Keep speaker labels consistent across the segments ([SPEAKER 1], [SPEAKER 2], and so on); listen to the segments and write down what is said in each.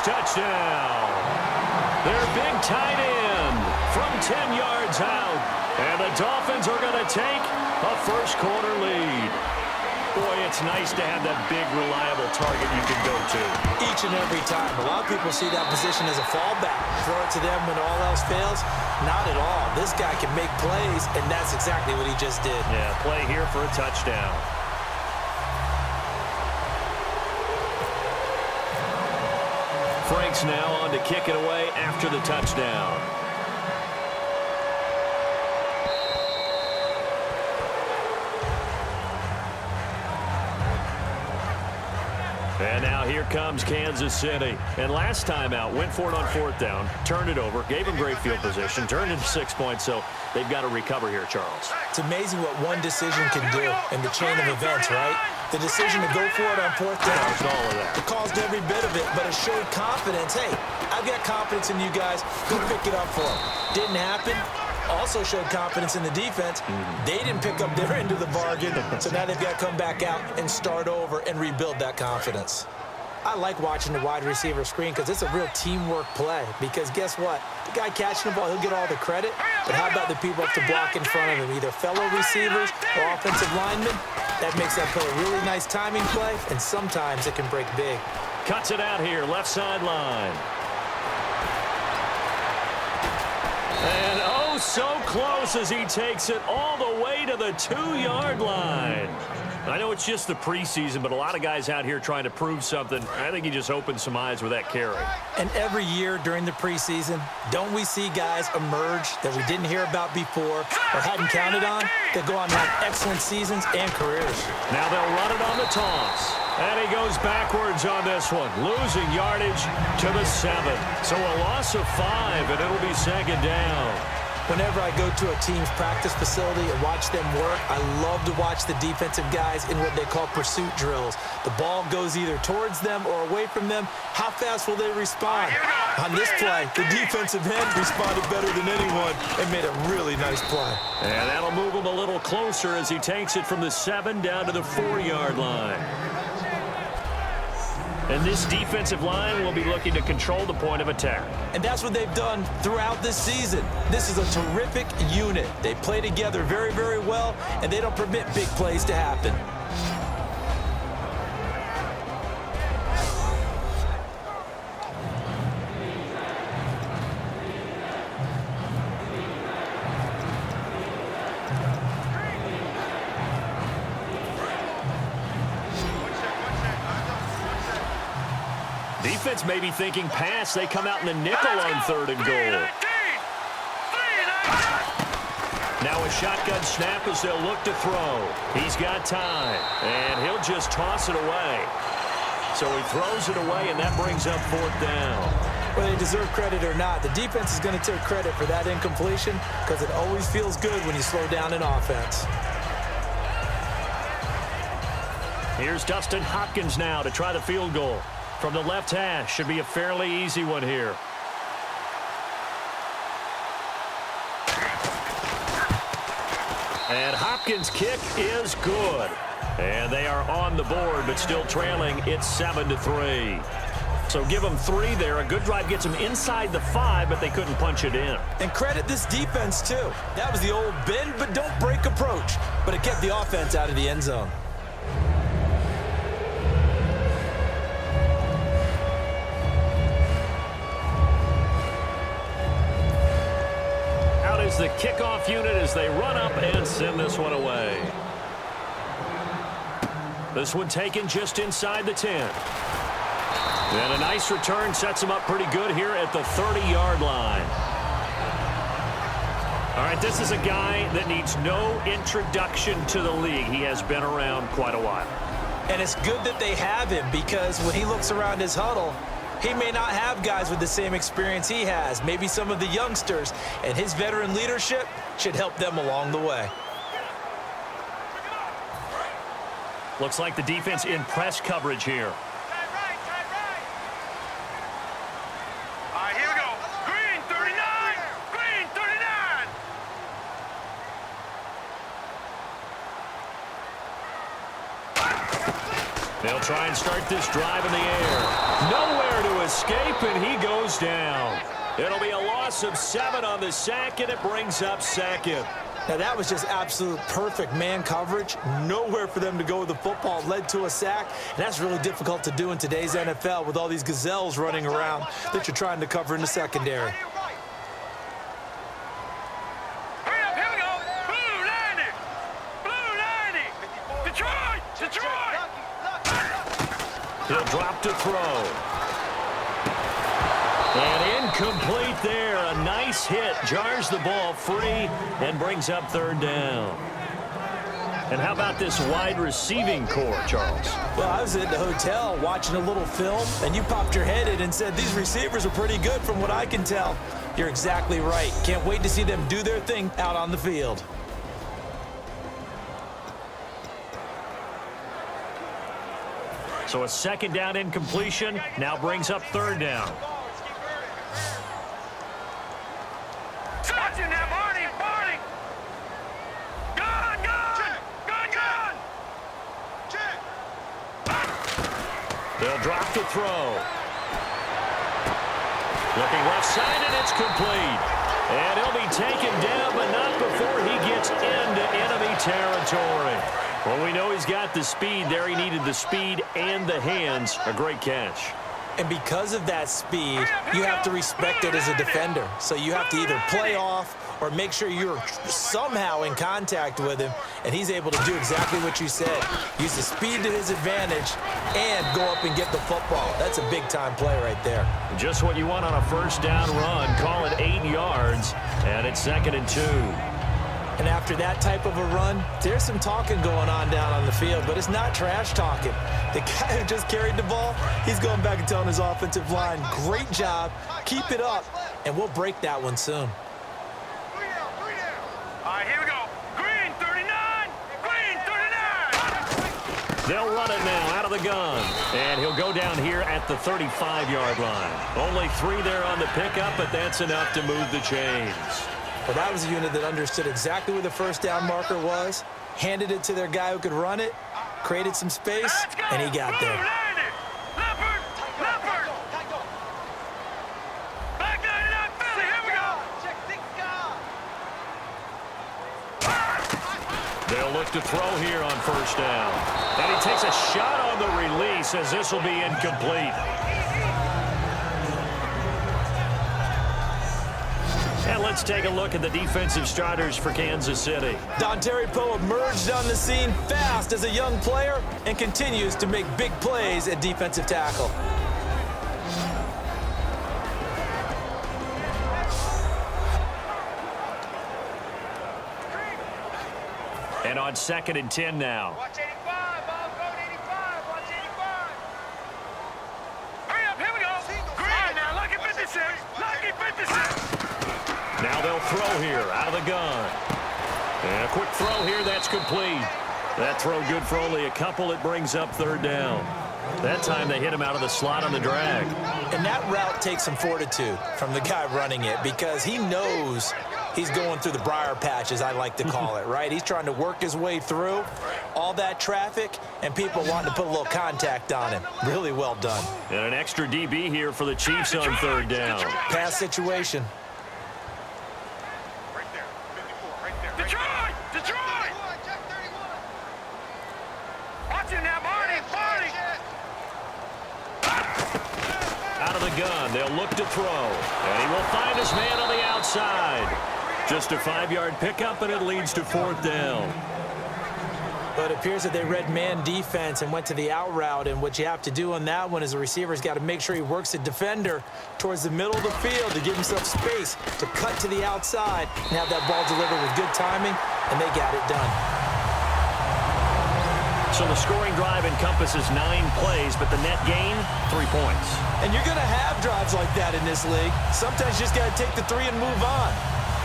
[SPEAKER 1] touchdown. Their big tight end from 10 yards out. And the Dolphins are going to take a first-quarter lead. Boy, it's nice to have that big, reliable target you can go to.
[SPEAKER 2] Each and every time. A lot of people see that position as a fallback. Throw it to them when all else fails. Not at all. This guy can make plays, and that's exactly what he just did.
[SPEAKER 1] Yeah, play here for a touchdown. Frank's now on to kick it away after the touchdown. And now here comes Kansas City. And last time out, went for it on fourth down, turned it over, gave them great field position, turned into 6 points, so they've got to recover here, Charles.
[SPEAKER 2] It's amazing what one decision can do in the chain of events, right? The decision to go for it on fourth down.
[SPEAKER 1] Caused all of that.
[SPEAKER 2] It caused every bit of it, but it showed confidence. Hey, I've got confidence in you guys. Go pick it up for them. Didn't happen. Also showed confidence in the defense. They didn't pick up their end of the bargain, so now they've got to come back out and start over and rebuild that confidence. I like watching the wide receiver screen because it's a real teamwork play. Because guess what? The guy catching the ball, he'll get all the credit. But how about the people up to block in front of him, either fellow receivers or offensive linemen? That makes that play a really nice timing play, and sometimes it can break big.
[SPEAKER 1] Cuts it out here, left sideline. And oh, so close as he takes it all the way to the 2-yard line. I know it's just the preseason, but a lot of guys out here trying to prove something. I think he just opened some eyes with that carry.
[SPEAKER 2] And every year during the preseason, don't we see guys emerge that we didn't hear about before or hadn't counted on that go on to have excellent seasons and careers?
[SPEAKER 1] Now they'll run it on the toss. And he goes backwards on this one, losing yardage to the 7. So a loss of 5, and it'll be second down.
[SPEAKER 2] Whenever I go to a team's practice facility and watch them work, I love to watch the defensive guys in what they call pursuit drills. The ball goes either towards them or away from them. How fast will they respond? On this play, the defensive end responded better than anyone and made a really nice play.
[SPEAKER 1] And that'll move him a little closer as he takes it from the 7 down to the 4-yard line. And this defensive line will be looking to control the point of attack.
[SPEAKER 2] And that's what they've done throughout this season. This is a terrific unit. They play together very, very well, and they don't permit big plays to happen.
[SPEAKER 1] Defense may be thinking pass. They come out in the nickel on 3rd and goal. Now a shotgun snap as they'll look to throw. He's got time, and he'll just toss it away. So he throws it away, and that brings up 4th down.
[SPEAKER 2] Whether they deserve credit or not, the defense is going to take credit for that incompletion because it always feels good when you slow down an offense.
[SPEAKER 1] Here's Dustin Hopkins now to try the field goal. From the left hash, should be a fairly easy one here. And Hopkins' kick is good. And they are on the board, but still trailing. It's 7-3. So give them 3 there. A good drive gets them inside the 5, but they couldn't punch it in.
[SPEAKER 2] And credit this defense, too. That was the old bend but don't break approach, but it kept the offense out of the end zone.
[SPEAKER 1] The kickoff unit as they run up and send this one away. This one taken just inside the 10. And a nice return sets him up pretty good here at the 30-yard line. All right, this is a guy that needs no introduction to the league. He has been around quite a while.
[SPEAKER 2] And it's good that they have him because when he looks around his huddle, he may not have guys with the same experience he has, maybe some of the youngsters, and his veteran leadership should help them along the way.
[SPEAKER 1] Looks like the defense in press coverage here.
[SPEAKER 3] All right, here we go. Green 39! Green 39!
[SPEAKER 1] They'll try and start this drive in the air. Nowhere to escape, and he goes down. It'll be a loss of 7 on the sack, and it brings up second.
[SPEAKER 2] Now, that was just absolute perfect man coverage. Nowhere for them to go with the football. Led to a sack, and that's really difficult to do in today's NFL with all these gazelles running around that you're trying to cover in the secondary.
[SPEAKER 3] Hurry up, here we go. Blue 90. Blue 90. Detroit. Detroit.
[SPEAKER 1] He'll drop to throw. And incomplete there. A nice hit. Jars the ball free and brings up third down. And how about this wide receiving core, Charles?
[SPEAKER 2] Well, I was at the hotel watching a little film, and you popped your head in and said, these receivers are pretty good from what I can tell. You're exactly right. Can't wait to see them do their thing out on the field.
[SPEAKER 1] So a second down incompletion now brings up third down.
[SPEAKER 3] Watching that, Barney. Barney. Gun, gun. Gun, gun.
[SPEAKER 1] They'll drop to throw. Looking left side, and it's complete. And he'll be taken down, but not before he gets into enemy territory. Well, we know he's got the speed there. He needed the speed and the hands. A great catch.
[SPEAKER 2] And because of that speed, you have to respect it as a defender. So you have to either play off or make sure you're somehow in contact with him, and he's able to do exactly what you said. Use the speed to his advantage and go up and get the football. That's a big-time play right there.
[SPEAKER 1] Just what you want on a first down run. Call it 8 yards, and it's 2nd and 2.
[SPEAKER 2] And after that type of a run, there's some talking going on down on the field, but it's not trash talking. The guy who just carried the ball, he's going back and telling his offensive line, great job, keep it up, and we'll break that one soon.
[SPEAKER 3] All right, here we go. Green 39. Green 39.
[SPEAKER 1] They'll run it now out of the gun. And he'll go down here at the 35-yard line. Only 3 there on the pickup, but that's enough to move the chains.
[SPEAKER 2] Well, that was a unit that understood exactly where the first down marker was, handed it to their guy who could run it, created some space, and he got there.
[SPEAKER 3] Leopard. Leopard. Back 99 Philly. Here we go.
[SPEAKER 1] They'll look to throw here on first down. And he takes a shot on the release as this will be incomplete. And let's take a look at the defensive starters for Kansas City.
[SPEAKER 2] Dontari Poe emerged on the scene fast as a young player and continues to make big plays at defensive tackle.
[SPEAKER 1] And on 2nd and 10 now.
[SPEAKER 3] Watch 85, ball going 85. Watch 85. Hurry up, here we go. Green now, lucky 56. Lucky 56.
[SPEAKER 1] Now they'll throw here out of the gun. And a quick throw here, that's complete. That throw good for only a couple. It brings up third down. That time they hit him out of the slot on the drag.
[SPEAKER 2] And that route takes some fortitude from the guy running it because he knows he's going through the briar patch, as I like to call it, right? He's trying to work his way through all that traffic and people wanting to put a little contact on him. Really well done.
[SPEAKER 1] And an extra DB here for the Chiefs on third down.
[SPEAKER 2] Pass situation.
[SPEAKER 3] Right there, 54, right there. Detroit! Detroit! Watching now, Barney! Barney!
[SPEAKER 1] Out of the gun, they'll look to throw. And he will find his man on the outside. Just a 5-yard pickup, and it leads to fourth down.
[SPEAKER 2] But it appears that they read man defense and went to the out route, and what you have to do on that one is the receiver's got to make sure he works the defender towards the middle of the field to give himself space to cut to the outside and have that ball delivered with good timing, and they got it done.
[SPEAKER 1] So the scoring drive encompasses 9 plays, but the net gain, 3 points.
[SPEAKER 2] And you're going to have drives like that in this league. Sometimes you just got to take the 3 and move on.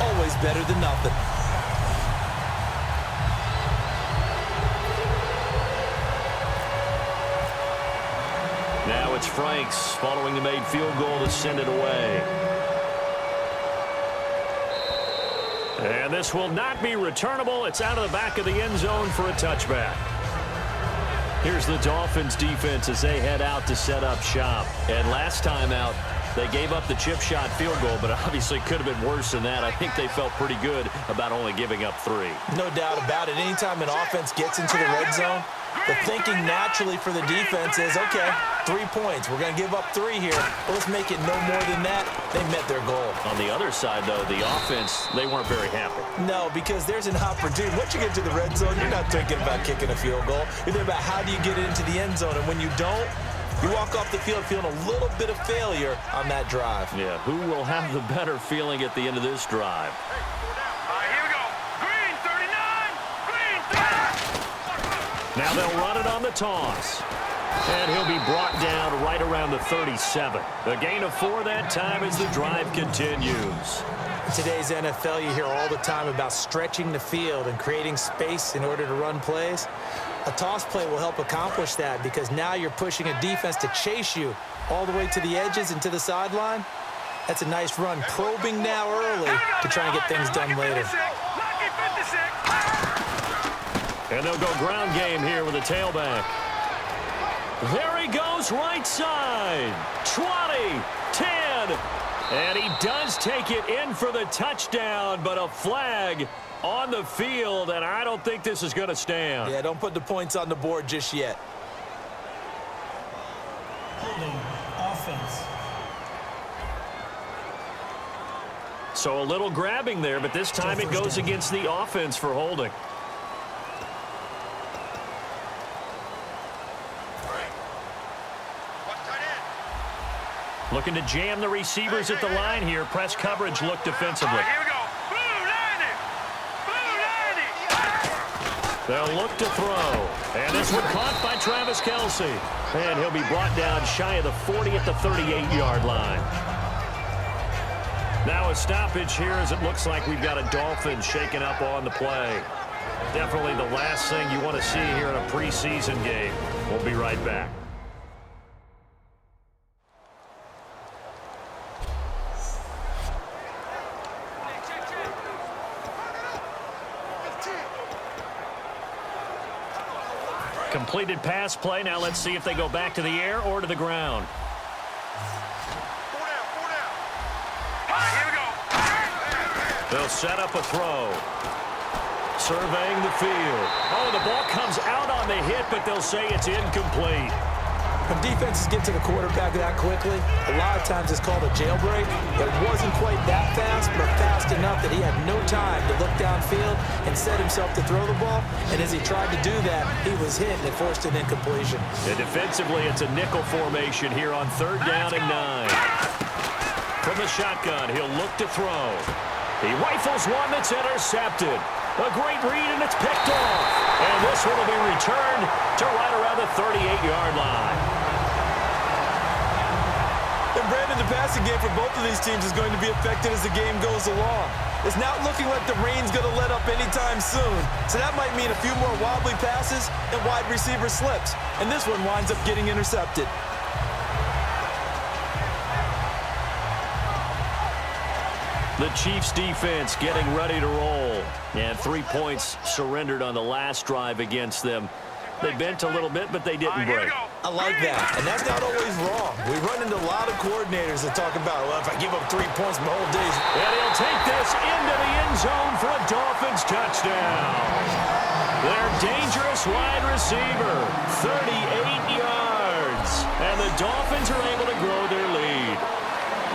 [SPEAKER 2] Always better than nothing.
[SPEAKER 1] Now it's Franks following the made field goal to send it away. And this will not be returnable. It's out of the back of the end zone for a touchback. Here's the Dolphins defense as they head out to set up shop. And last time out, they gave up the chip shot field goal, but obviously could have been worse than that. I think they felt pretty good about only giving up 3.
[SPEAKER 2] No doubt about it. Anytime an offense gets into the red zone, the thinking naturally for the defense is, okay, 3 points. We're going to give up 3 here. But let's make it no more than that. They met their goal.
[SPEAKER 1] On the other side, though, the offense, they weren't very happy.
[SPEAKER 2] No, because there's an opportunity. Once you get to the red zone, you're not thinking about kicking a field goal. You're thinking about how do you get it into the end zone. And when you don't, you walk off the field feeling a little bit of failure on that drive.
[SPEAKER 1] Yeah, who will have the better feeling at the end of this drive?
[SPEAKER 3] All right, here we go. Green 39. Green 30.
[SPEAKER 1] Now they'll run it on the toss. And he'll be brought down right around the 37. A gain of 4 that time as the drive continues.
[SPEAKER 2] In today's NFL, you hear all the time about stretching the field and creating space in order to run plays. A toss play will help accomplish that because now you're pushing a defense to chase you all the way to the edges and to the sideline. That's a nice run, probing now early to try and get things done later.
[SPEAKER 1] And they'll go ground game here with a tailback. There he goes right side. 20, 10. And he does take it in for the touchdown, but a flag on the field, and I don't think this is going to stand.
[SPEAKER 2] Yeah, don't put the points on the board just yet.
[SPEAKER 4] Holding offense.
[SPEAKER 1] So a little grabbing there, but this time it goes against the offense for holding. Looking to jam the receivers at the line here. Press coverage look defensively.
[SPEAKER 3] Here we go. Blue 90. Blue 90.
[SPEAKER 1] They'll look to throw. And this one caught by Travis Kelce. And he'll be brought down shy of the 40 at the 38-yard line. Now a stoppage here as it looks like we've got a Dolphin shaking up on the play. Definitely the last thing you want to see here in a preseason game. We'll be right back. Completed pass play. Now let's see if they go back to the air or to the ground.
[SPEAKER 3] Here we go.
[SPEAKER 1] They'll set up a throw. Surveying the field. Oh, the ball comes out on the hit, but they'll say it's incomplete.
[SPEAKER 2] When defenses get to the quarterback that quickly, a lot of times it's called a jailbreak. It wasn't quite that fast, but fast enough that he had no time to look downfield and set himself to throw the ball. And as he tried to do that, he was hit and it forced an incompletion.
[SPEAKER 1] And defensively, it's a nickel formation here on 3rd down and 9. From the shotgun, he'll look to throw. He rifles one that's intercepted. A great read, and it's picked off. And this one will be returned to right around the 38-yard line.
[SPEAKER 2] And Brandon, the passing game for both of these teams is going to be affected as the game goes along. It's not looking like the rain's going to let up anytime soon. So that might mean a few more wobbly passes and wide receiver slips. And this one winds up getting intercepted.
[SPEAKER 1] The Chiefs defense getting ready to roll. And 3 points surrendered on the last drive against them. They bent a little bit, but they didn't break.
[SPEAKER 2] I like that, and that's not always wrong. We run into a lot of coordinators that talk about, well, if I give up 3 points, my whole day's...
[SPEAKER 1] And he'll take this into the end zone for a Dolphins touchdown. Their dangerous wide receiver, 38 yards. And the Dolphins are able to grow their lead.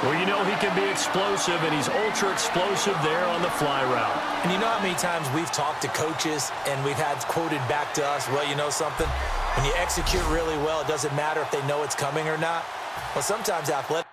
[SPEAKER 1] Well, you know he can be explosive, and he's ultra-explosive there on the fly route.
[SPEAKER 2] And you know how many times we've talked to coaches and we've had quoted back to us, well, you know something? When you execute really well, it doesn't matter if they know it's coming or not. Well, sometimes athletic